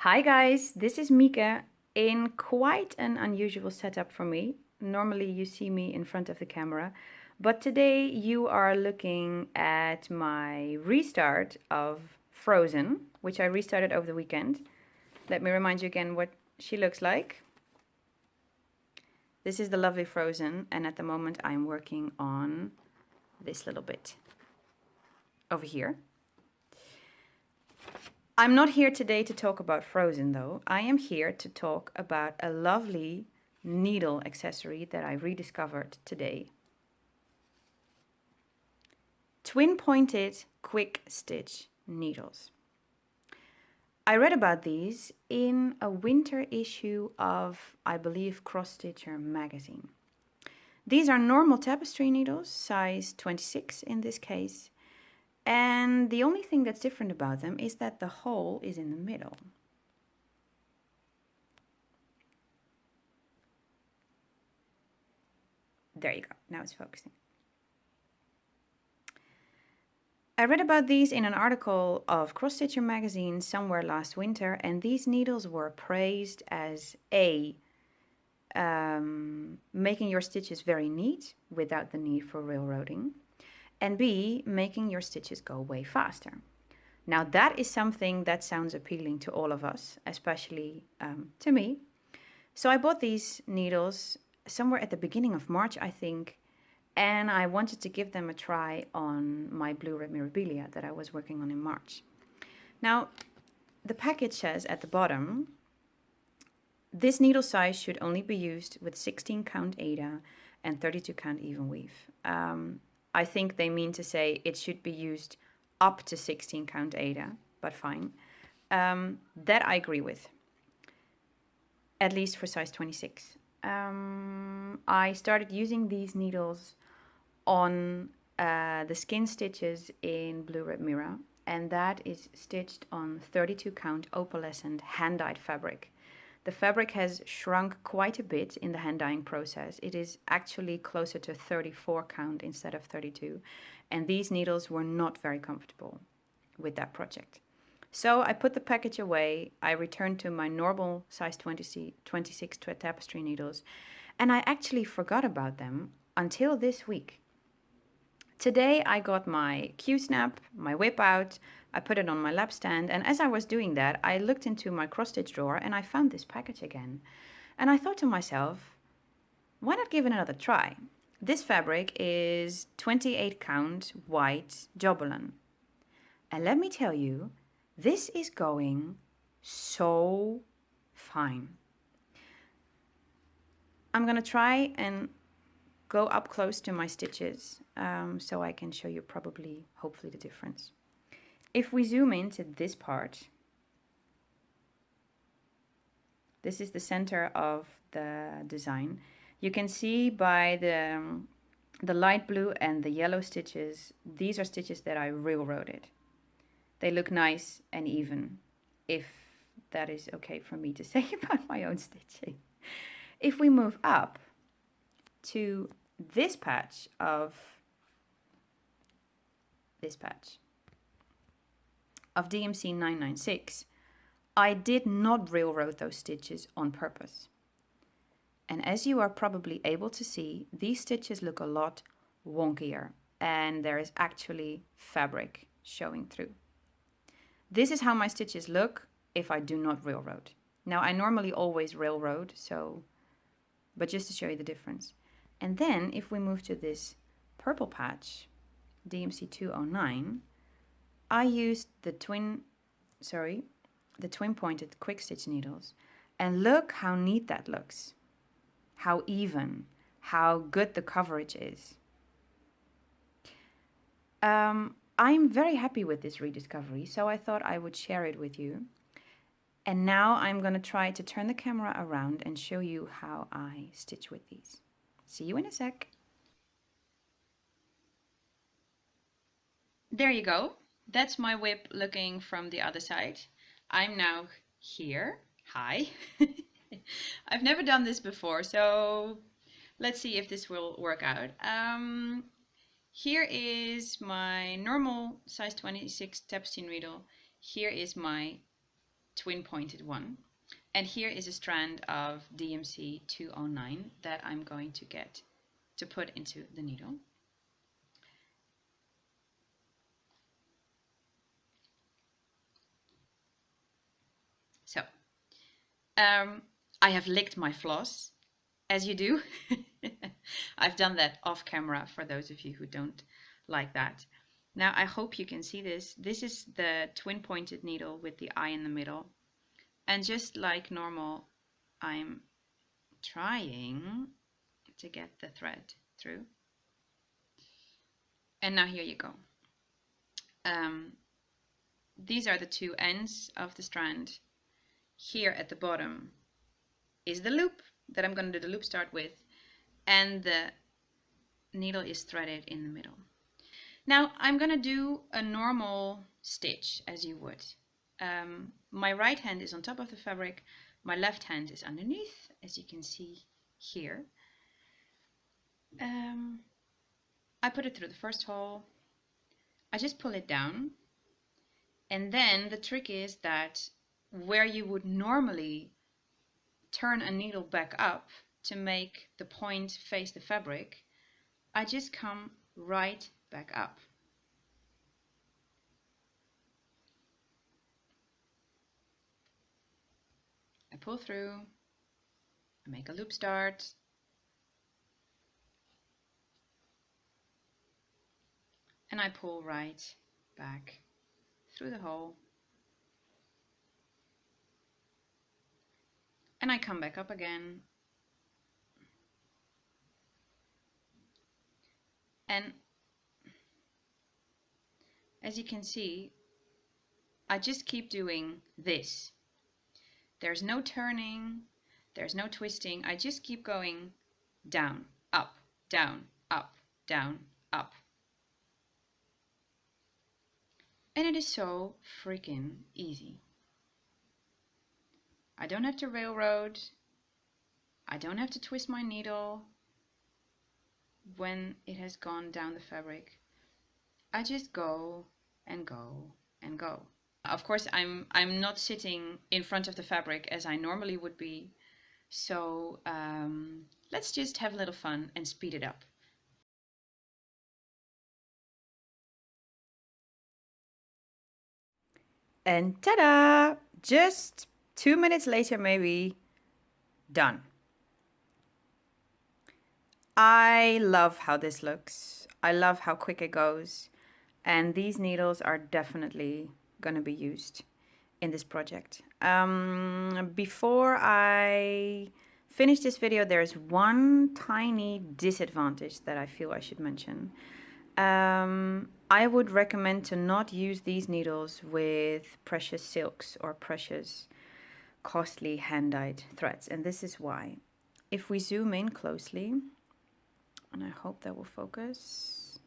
Hi guys, this is Mika in quite an unusual setup for me. Normally you see me in front of the camera, but today you are looking at my restart of Frozen, which I restarted over the weekend. Let me remind you again what she looks like. This is the lovely Frozen, and at the moment I'm working on this little bit over here. I'm not here today to talk about Frozen though. I am here to talk about a lovely needle accessory that I rediscovered today. Twin pointed quick stitch needles. I read about these in a winter issue of, I believe, Cross Stitcher magazine. These are normal tapestry needles, size 26 in this case, and the only thing that's different about them is that the hole is in the middle. There you go, now it's focusing. I read about these in an article of Cross Stitcher magazine somewhere last winter, and these needles were praised as making your stitches very neat without the need for railroading, and B, making your stitches go way faster. Now that is something that sounds appealing to all of us, especially to me. So I bought these needles somewhere at the beginning of March, I think, and I wanted to give them a try on my blue red mirabilia that I was working on in March. Now, the package says at the bottom, this needle size should only be used with 16 count Aida and 32 count even weave. I think they mean to say it should be used up to 16 count Aida, but fine. That I agree with, at least for size 26. I started using these needles on the skin stitches in Blue Red Mira, and that is stitched on 32 count opalescent hand dyed fabric. The fabric has shrunk quite a bit in the hand dyeing process. It is actually closer to 34 count instead of 32, and these needles were not very comfortable with that project. So I put the package away, I returned to my normal size 26 tapestry needles, and I actually forgot about them until this week. Today I got my Q-snap, my whip out, I put it on my lap stand, and as I was doing that, I looked into my cross-stitch drawer and I found this package again. And I thought to myself, why not give it another try? This fabric is 28 count white Jobolan. And let me tell you, this is going so fine. I'm gonna try and go up close to my stitches so I can show you hopefully the difference. If we zoom into this part, this is the center of the design. You can see by the light blue and the yellow stitches, these are stitches that I railroaded. They look nice and even, if that is okay for me to say about my own stitching. If we move up to this patch of DMC 996, I did not railroad those stitches on purpose. And as you are probably able to see, these stitches look a lot wonkier, and there is actually fabric showing through. This is how my stitches look if I do not railroad. Now I normally always railroad, but just to show you the difference. And then if we move to this purple patch, DMC 209, I used the twin pointed quick stitch needles, and look how neat that looks. How even, how good the coverage is. I'm very happy with this rediscovery, so I thought I would share it with you. And now I'm going to try to turn the camera around and show you how I stitch with these. See you in a sec. There you go. That's my whip looking from the other side. I'm now here. Hi. I've never done this before, so let's see if this will work out. Here is my normal size 26 tapestry needle. Here is my twin pointed one. And here is a strand of DMC 209 that I'm going to get to put into the needle. So I have licked my floss, as you do. I've done that off camera for those of you who don't like that. Now I hope you can see this. This is the twin pointed needle with the eye in the middle. And just like normal, I'm trying to get the thread through. And now here you go. These are the two ends of the strand. Here at the bottom is the loop that I'm going to do the loop start with, and the needle is threaded in the middle. Now I'm going to do a normal stitch as you would. My right hand is on top of the fabric, my left hand is underneath, as you can see here. I put it through the first hole, I just pull it down, and then the trick is that where you would normally turn a needle back up to make the point face the fabric, I just come right back up. I pull through, I make a loop start, and I pull right back through the hole, and I come back up again, and as you can see, I just keep doing this. There's no turning, there's no twisting, I just keep going down, up, down, up, down, up. And it is so freaking easy. I don't have to railroad, I don't have to twist my needle when it has gone down the fabric. I just go and go and go. Of course, I'm not sitting in front of the fabric as I normally would be, so let's just have a little fun and speed it up. And ta-da! Just 2 minutes later, maybe, done. I love how this looks. I love how quick it goes. And these needles are definitely going to be used in this project. Before I finish this video, there's one tiny disadvantage that I feel I should mention. I would recommend to not use these needles with precious silks or precious costly hand-dyed threads, and this is why. If we zoom in closely, and I hope that will focus,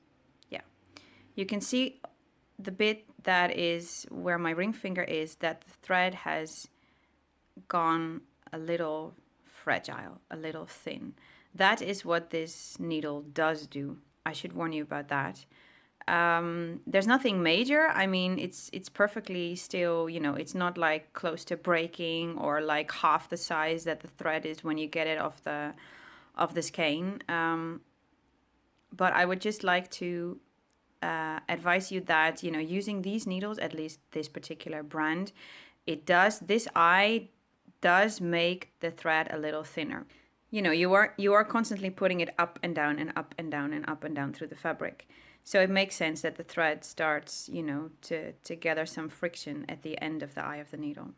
yeah, you can see the bit that is where my ring finger is, that the thread has gone a little fragile, a little thin. That is what this needle does do. I should warn you about that. There's nothing major. I mean, it's perfectly still, you know, it's not like close to breaking or like half the size that the thread is when you get it off the skein. But I would just like to advise you that, you know, using these needles, at least this particular brand, this eye does make the thread a little thinner. You know, you are constantly putting it up and down and up and down and up and down through the fabric. So it makes sense that the thread starts, you know, to gather some friction at the end of the eye of the needle.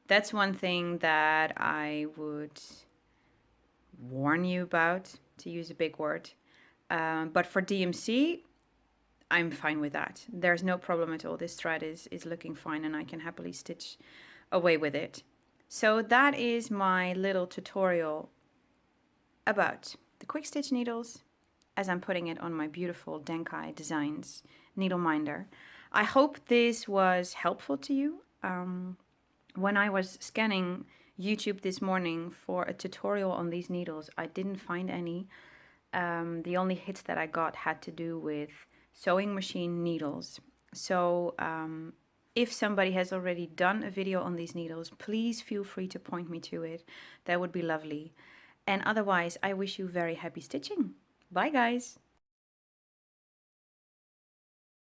That's one thing that I would warn you about, to use a big word. But for DMC, I'm fine with that. There's no problem at all. This thread is looking fine and I can happily stitch away with it. So that is my little tutorial about the quick stitch needles as I'm putting it on my beautiful Denkai Designs needle minder. I hope this was helpful to you. When I was scanning YouTube this morning for a tutorial on these needles, I didn't find any. The only hits that I got had to do with sewing machine needles. So If somebody has already done a video on these needles, please feel free to point me to it. That would be lovely. And otherwise, I wish you very happy stitching. Bye guys!